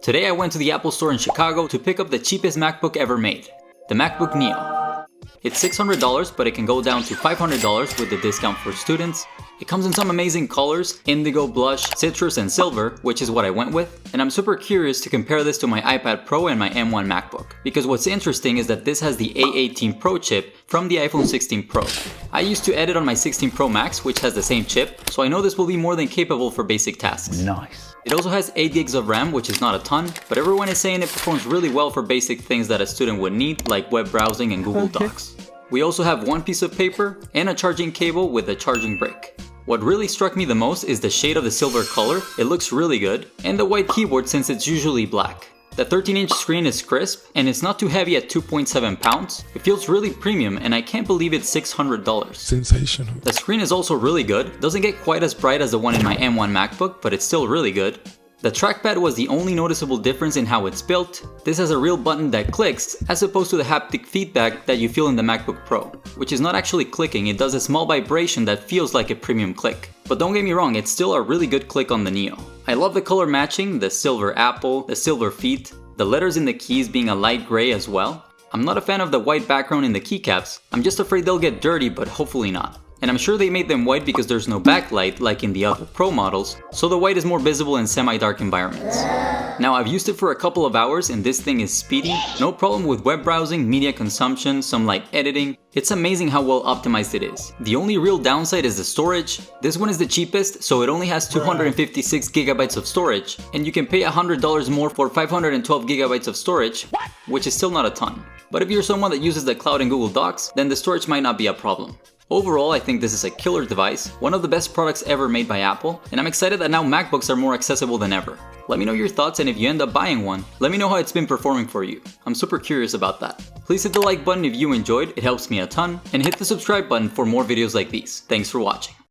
Today I went to the Apple store in Chicago to pick up the cheapest MacBook ever made, the MacBook Neo. It's $600, but it can go down to $500 with the discount for students. It comes in some amazing colors, indigo, blush, citrus, and silver, which is what I went with. And I'm super curious to compare this to my iPad Pro and my M1 MacBook. Because what's interesting is that this has the A18 Pro chip from the iPhone 16 Pro. I used to edit on my 16 Pro Max, which has the same chip, so I know this will be more than capable for basic tasks. Nice. It also has 8 gigs of RAM, which is not a ton, but everyone is saying it performs really well for basic things that a student would need, like web browsing and Google Docs. We also have one piece of paper and a charging cable with a charging brick. What really struck me the most is the shade of the silver color, it looks really good, and the white keyboard since it's usually black. The 13-inch screen is crisp, and it's not too heavy at 2.7 pounds. It feels really premium, and I can't believe it's $600. Sensational. The screen is also really good, doesn't get quite as bright as the one in my M1 MacBook, but it's still really good. The trackpad was the only noticeable difference in how it's built. This has a real button that clicks, as opposed to the haptic feedback that you feel in the MacBook Pro, which is not actually clicking, it does a small vibration that feels like a premium click. But don't get me wrong, it's still a really good click on the Neo. I love the color matching, the silver apple, the silver feet, the letters in the keys being a light gray as well. I'm not a fan of the white background in the keycaps, I'm just afraid they'll get dirty, but hopefully not. And I'm sure they made them white because there's no backlight like in the other Pro models, so the white is more visible in semi-dark environments. Now I've used it for a couple of hours and this thing is speedy, no problem with web browsing, media consumption, some light editing. It's amazing how well optimized it is. The only real downside is the storage. This one is the cheapest, so it only has 256 gigabytes of storage, and you can pay $100 more for 512 gigabytes of storage, which is still not a ton. But if you're someone that uses the cloud and Google Docs, then the storage might not be a problem. Overall, I think this is a killer device, one of the best products ever made by Apple, and I'm excited that now MacBooks are more accessible than ever. Let me know your thoughts, and if you end up buying one, let me know how it's been performing for you. I'm super curious about that. Please hit the like button if you enjoyed, it helps me a ton, and hit the subscribe button for more videos like these. Thanks for watching.